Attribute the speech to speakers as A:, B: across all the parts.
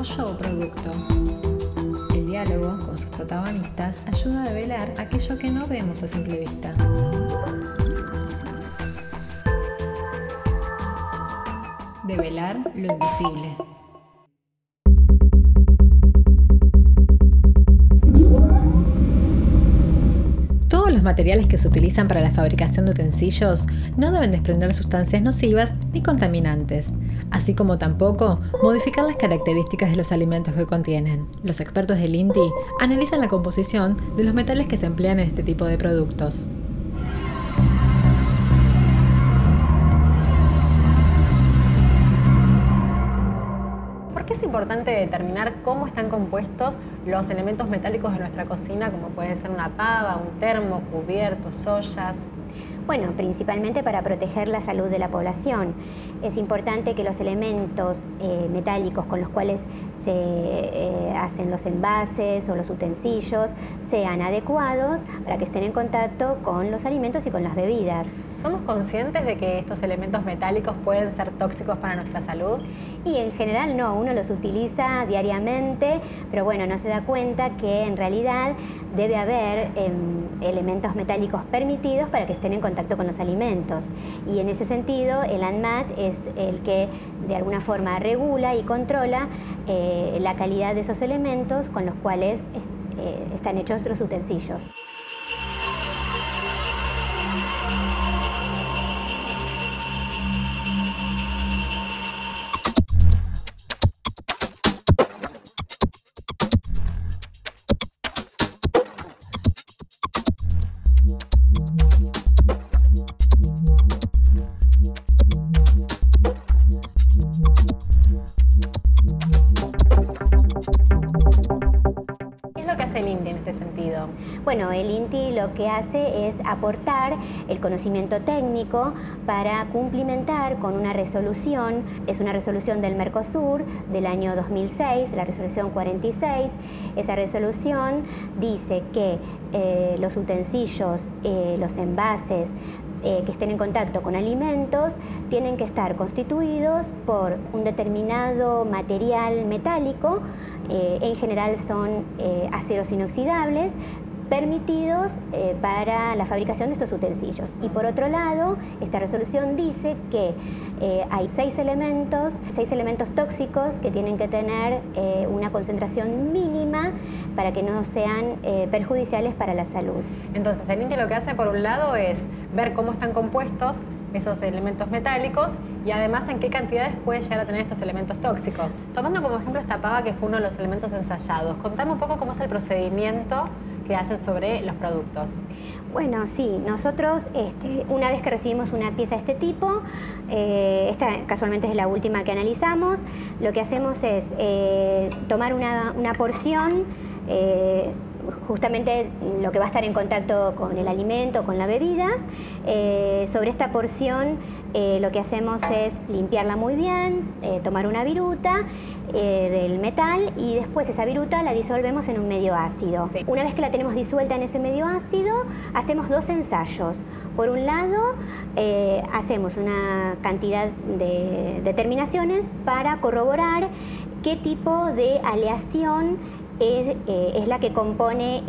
A: pollo o producto. El diálogo con sus protagonistas ayuda a develar aquello que no vemos a simple vista. Develar lo invisible. Todos los materiales que se utilizan para la fabricación de utensilios no deben desprender sustancias nocivas ni contaminantes, así como tampoco modificar las características de los alimentos que contienen. Los expertos del INTI analizan la composición de los metales que se emplean en este tipo de productos. ¿Por qué es importante determinar cómo están compuestos los elementos metálicos de nuestra cocina, como puede ser una pava, un termo, cubiertos, ollas?
B: Bueno, principalmente para proteger la salud de la población. Es importante que los elementos metálicos con los cuales se hacen los envases o los utensilios sean adecuados para que estén en contacto con los alimentos y con las bebidas.
A: ¿Somos conscientes de que estos elementos metálicos pueden ser tóxicos para nuestra salud?
B: Y en general no, uno los utiliza diariamente, pero bueno, no se da cuenta que en realidad debe haber elementos metálicos permitidos para que estén en contacto con los alimentos. Y en ese sentido, el ANMAT es el que de alguna forma regula y controla la calidad de esos elementos con los cuales están hechos los utensilios.
A: El INTI en este sentido?
B: Bueno, el INTI lo que hace es aportar el conocimiento técnico para cumplimentar con una resolución. Es una resolución del Mercosur del año 2006, la resolución 46. Esa resolución dice que los utensilios, los envases que estén en contacto con alimentos tienen que estar constituidos por un determinado material metálico, en general son aceros inoxidables, permitidos para la fabricación de estos utensilios. Y por otro lado, esta resolución dice que hay seis elementos tóxicos que tienen que tener una concentración mínima para que no sean perjudiciales para la salud.
A: Entonces, el INTI lo que hace por un lado es ver cómo están compuestos esos elementos metálicos y además en qué cantidades puede llegar a tener estos elementos tóxicos. Tomando como ejemplo esta pava, que fue uno de los elementos ensayados, contame un poco cómo es el procedimiento que hacen sobre los productos.
B: Bueno, sí, nosotros una vez que recibimos una pieza de este tipo, esta casualmente es la última que analizamos, lo que hacemos es tomar una porción, justamente lo que va a estar en contacto con el alimento, con la bebida. Sobre esta porción lo que hacemos es limpiarla muy bien, tomar una viruta del metal y después esa viruta la disolvemos en un medio ácido. Sí. Una vez que la tenemos disuelta en ese medio ácido, hacemos dos ensayos. Por un lado, hacemos una cantidad de determinaciones para corroborar qué tipo de aleación es la que compone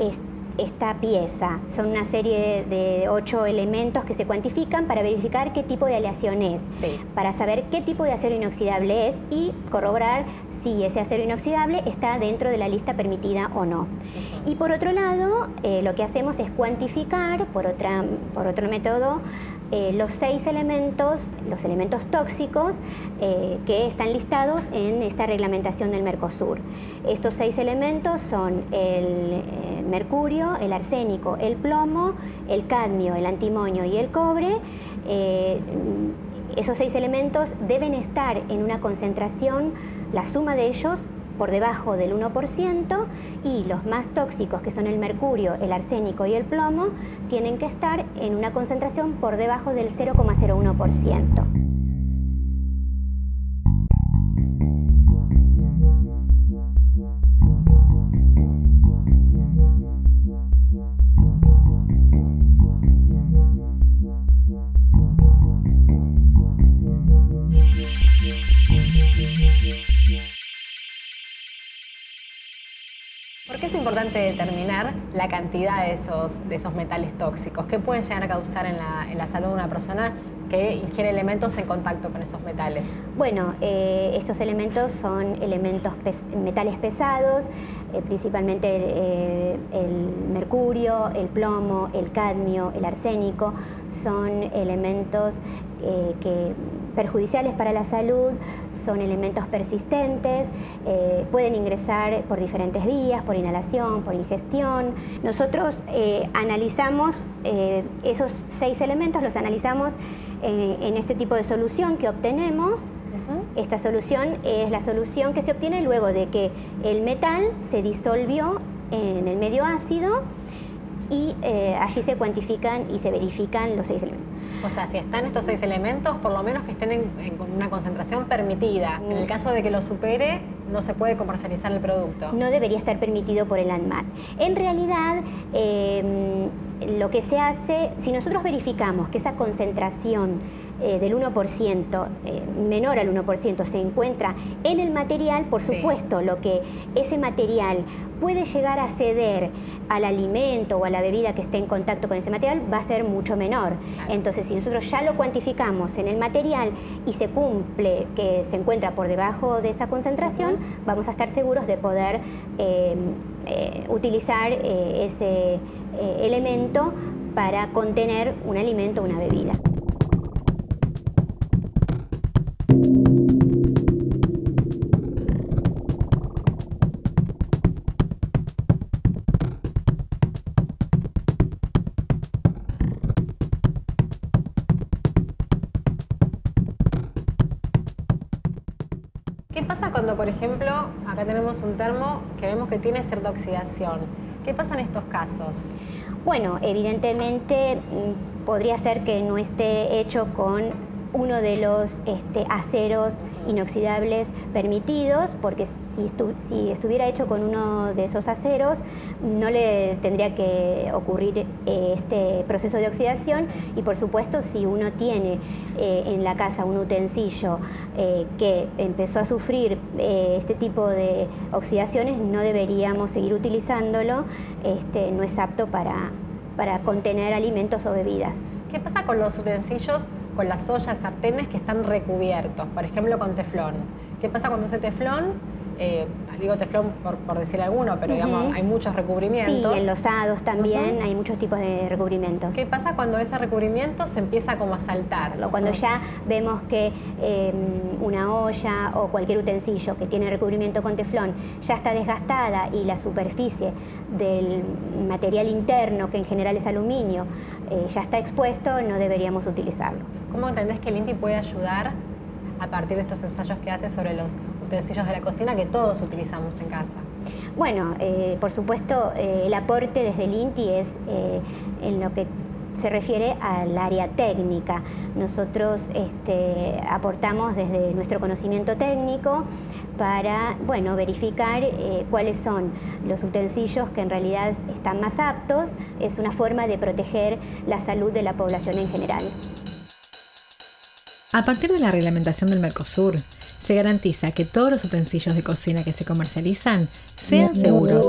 B: esta pieza. Son una serie de 8 elementos que se cuantifican para verificar qué tipo de aleación es, sí, para saber qué tipo de acero inoxidable es y corroborar si ese acero inoxidable está dentro de la lista permitida o no. Y por otro lado, lo que hacemos es cuantificar, por otro método, los 6 elementos, los elementos tóxicos que están listados en esta reglamentación del Mercosur. Estos 6 elementos son el mercurio, el arsénico, el plomo, el cadmio, el antimonio y el cobre. Esos 6 elementos deben estar en una concentración, la suma de ellos, por debajo del 1%, y los más tóxicos, que son el mercurio, el arsénico y el plomo, tienen que estar en una concentración por debajo del 0,01%.
C: importante determinar la cantidad de esos metales tóxicos. ¿Qué pueden llegar a causar en la salud de una persona que ingiere elementos en contacto con esos metales?
B: Bueno, estos elementos son metales pesados, principalmente el mercurio, el plomo, el cadmio, el arsénico. Son elementos que perjudiciales para la salud, son elementos persistentes, pueden ingresar por diferentes vías, por inhalación, por ingestión. Nosotros analizamos esos 6 elementos, los analizamos en este tipo de solución que obtenemos. Esta solución es la solución que se obtiene luego de que el metal se disolvió en el medio ácido y allí se cuantifican y se verifican los 6 elementos.
C: O sea, si están estos 6 elementos, por lo menos que estén en una concentración permitida. En el caso de que lo supere, no se puede comercializar el producto.
B: No debería estar permitido por el ANMAT. En realidad, lo que se hace, si nosotros verificamos que esa concentración del 1%, menor al 1%, se encuentra en el material, por supuesto, lo que ese material puede llegar a ceder al alimento o a la bebida que esté en contacto con ese material va a ser mucho menor. Claro. Entonces, si nosotros ya lo cuantificamos en el material y se cumple que se encuentra por debajo de esa concentración, vamos a estar seguros de poder utilizar ese elemento para contener un alimento o una bebida.
C: ¿Qué pasa cuando, por ejemplo, acá tenemos un termo que vemos que tiene cierta oxidación? ¿Qué pasa en estos casos?
B: Bueno, evidentemente podría ser que no esté hecho con uno de los aceros inoxidables permitidos, porque si estuviera hecho con uno de esos aceros, no le tendría que ocurrir este proceso de oxidación. Y por supuesto, si uno tiene en la casa un utensilio que empezó a sufrir este tipo de oxidaciones, no deberíamos seguir utilizándolo. No es apto para contener alimentos o bebidas.
C: ¿Qué pasa con los utensilios, con las ollas, sartenes que están recubiertos, por ejemplo con teflón? ¿Qué pasa cuando ese teflón, digo teflón por decir alguno, pero digamos, hay muchos recubrimientos?
B: Sí, enlosados también, hay muchos tipos de recubrimientos.
C: ¿Qué pasa cuando ese recubrimiento se empieza como a saltar?
B: Cuando ya vemos que una olla o cualquier utensilio que tiene recubrimiento con teflón ya está desgastada y la superficie del material interno, que en general es aluminio, ya está expuesto, no deberíamos utilizarlo.
C: ¿Cómo entendés que el INTI puede ayudar a partir de estos ensayos que hace sobre los utensilios de la cocina que todos utilizamos en casa?
B: Bueno, por supuesto, el aporte desde el INTI es en lo que se refiere al área técnica. Nosotros aportamos desde nuestro conocimiento técnico para, bueno, verificar cuáles son los utensilios que en realidad están más aptos. Es una forma de proteger la salud de la población en general.
A: A partir de la reglamentación del Mercosur, se garantiza que todos los utensilios de cocina que se comercializan sean seguros.